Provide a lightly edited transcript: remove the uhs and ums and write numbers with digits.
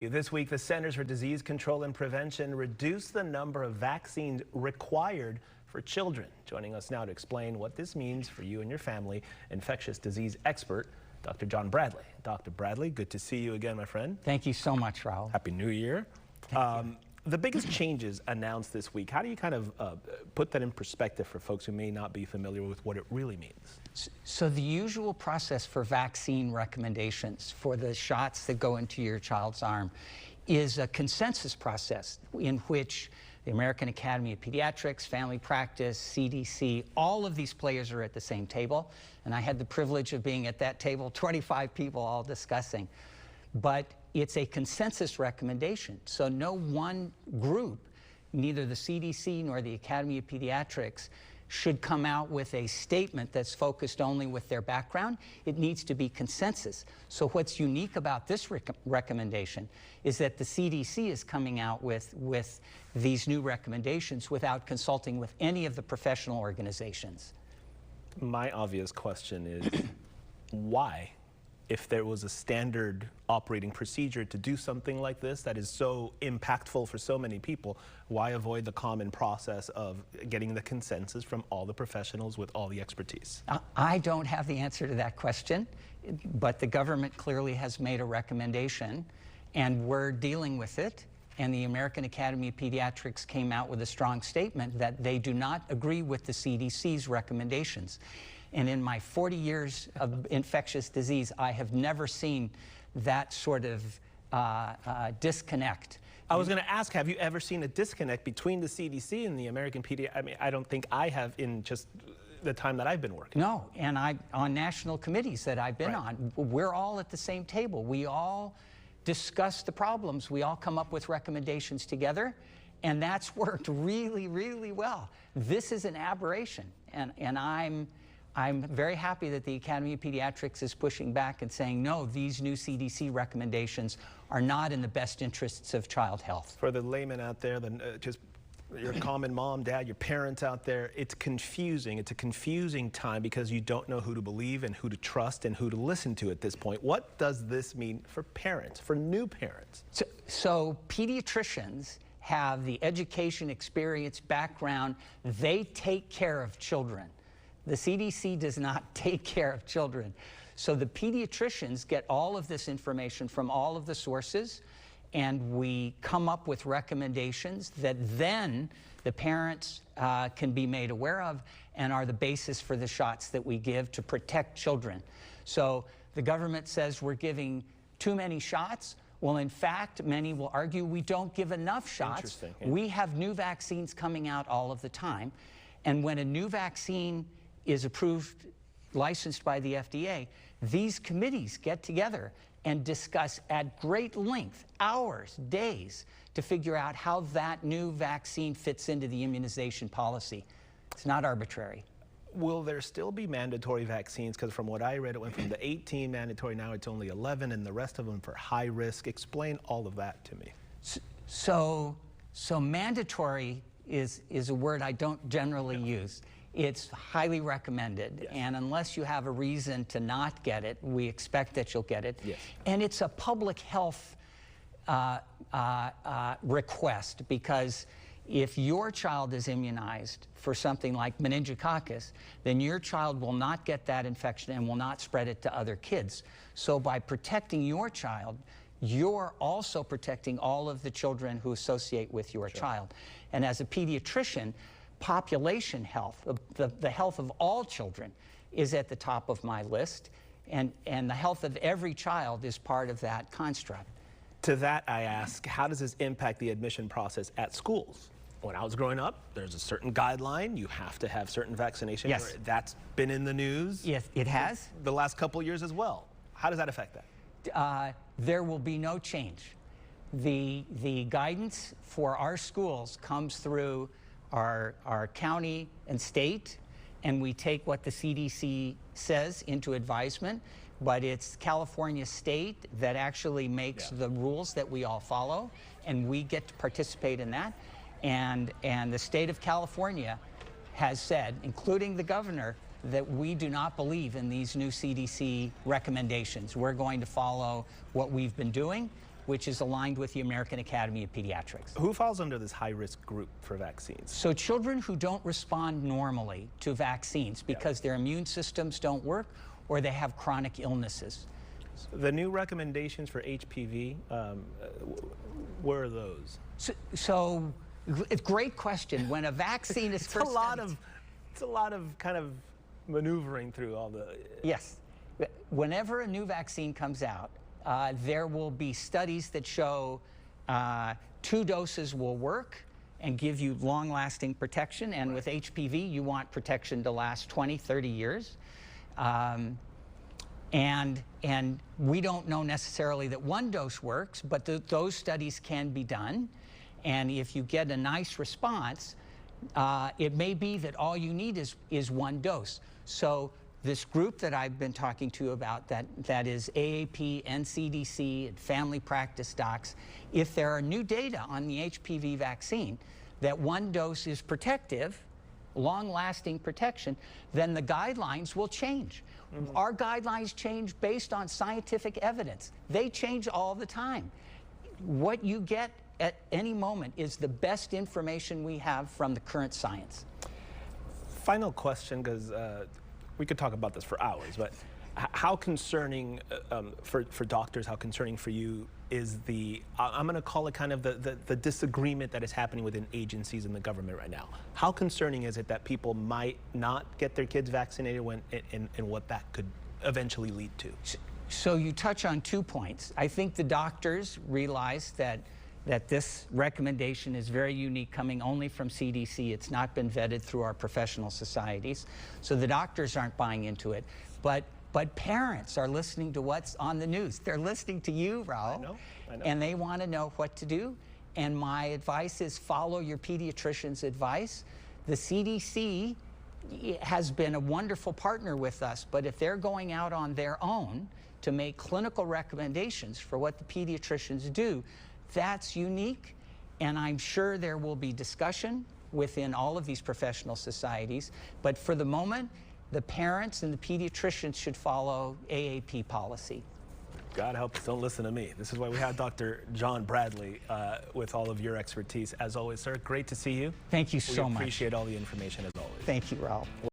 This week, the Centers for Disease Control and Prevention reduced the number of vaccines required for children. Joining us now to explain what this means for you and your family, infectious disease expert, Dr. John Bradley. Dr. Bradley, good to see you again, my friend. Thank you so much, Raul. Happy New Year. The biggest changes announced this week, how do you kind of put that in perspective for folks who may not be familiar with what it really means? So the usual process for vaccine recommendations for the shots that go into your child's arm is a consensus process in which the American Academy of Pediatrics, Family Practice, CDC, all of these players are at the same table. And I had the privilege of being at that table, 25 people all discussing. But it's a consensus recommendation. So no one group, neither the CDC nor the Academy of Pediatrics, should come out with a statement that's focused only with their background. It needs to be consensus. So what's unique about this recommendation is that the CDC is coming out with these new recommendations without consulting with any of the professional organizations. My obvious question is, why? If there was a standard operating procedure to do something like this that is so impactful for so many people, why avoid the common process of getting the consensus from all the professionals with all the expertise? I don't have the answer to that question, but the government clearly has made a recommendation, and we're dealing with it. And the American Academy of Pediatrics came out with a strong statement that they do not agree with the CDC's recommendations. And in my 40 years of infectious disease, I have never seen that sort of disconnect. I was going to ask, have you ever seen a disconnect between the CDC and the American Pediatrics? I mean, I don't think I have in just the time that I've been working. No, and on national committees that I've been on, we're all at the same table. We all discuss the problems. We all come up with recommendations together, and that's worked really, really well. This is an aberration, and I'm very happy that the Academy of Pediatrics is pushing back and saying, no, these new CDC recommendations are not in the best interests of child health. For the layman out there, just your common mom, dad, your parents out there, it's confusing. It's a confusing time because you don't know who to believe and who to trust and who to listen to at this point. What does this mean for parents, for new parents? So pediatricians have the education, experience, background. They take care of children. The CDC does not take care of children. So the pediatricians get all of this information from all of the sources, and we come up with recommendations that then the parents can be made aware of and are the basis for the shots that we give to protect children. So the government says we're giving too many shots. Well, in fact, many will argue we don't give enough shots. Interesting. Yeah. We have new vaccines coming out all of the time. And when a new vaccine is approved, licensed by the FDA, these committees get together and discuss at great length, hours, days, to figure out how that new vaccine fits into the immunization policy. It's not arbitrary. Will there still be mandatory vaccines? Because from what I read, it went from the 18 mandatory, now it's only 11, and the rest of them for high risk. Explain all of that to me. So mandatory is a word I don't generally use. It's highly recommended, yes. And unless you have a reason to not get it, we expect that you'll get it. Yes. And it's a public health request, because if your child is immunized for something like meningococcus, then your child will not get that infection and will not spread it to other kids. So by protecting your child, you're also protecting all of the children who associate with your child. And as a pediatrician, population health, the health of all children, is at the top of my list, and the health of every child is part of that construct. To that I ask, how does this impact the admission process at schools? When I was growing up, there's a certain guideline. You have to have certain vaccinations. Yes. That's been in the news. Yes, it has. The last couple years as well. How does that affect that? There will be no change. The guidance for our schools comes through our county and state, and we take what the CDC says into advisement, but it's California state that actually makes the rules that we all follow, and we get to participate in that. And the state of California has said, including the governor, that we do not believe in these new CDC recommendations. We're going to follow what we've been doing, which is aligned with the American Academy of Pediatrics. Who falls under this high-risk group for vaccines? So children who don't respond normally to vaccines because their immune systems don't work or they have chronic illnesses. The new recommendations for HPV, where are those? So great question. When a vaccine is first it's a lot of kind of maneuvering through all the... Yes. Whenever a new vaccine comes out, there will be studies that show 2 doses will work and give you long-lasting protection. And with HPV, you want protection to last 20, 30 years. And we don't know necessarily that 1 dose works, but those studies can be done. And if you get a nice response, it may be that all you need is 1 dose. So this group that I've been talking to you about, that is AAP, NCDC, and family practice docs, if there are new data on the HPV vaccine that 1 dose is protective, long-lasting protection, then the guidelines will change. Our guidelines change based on scientific evidence. They change all the time. What you get at any moment is the best information we have from the current science. Final question, because we could talk about this for hours, but how concerning for doctors, how concerning for you is the, I'm going to call it kind of the disagreement that is happening within agencies in the government right now? How concerning is it that people might not get their kids vaccinated and what that could eventually lead to? So you touch on 2 points. I think the doctors realize that this recommendation is very unique, coming only from CDC. It's not been vetted through our professional societies. So the doctors aren't buying into it. But parents are listening to what's on the news. They're listening to you, Raul. I know. And they want to know what to do. And my advice is follow your pediatrician's advice. The CDC has been a wonderful partner with us, but if they're going out on their own to make clinical recommendations for what the pediatricians do, that's unique, and I'm sure there will be discussion within all of these professional societies. But for the moment, the parents and the pediatricians should follow AAP policy. God help us, don't listen to me. This is why we have Dr. John Bradley with all of your expertise. As always, sir, great to see you. Thank you so much. We appreciate all the information as always. Thank you, Raul.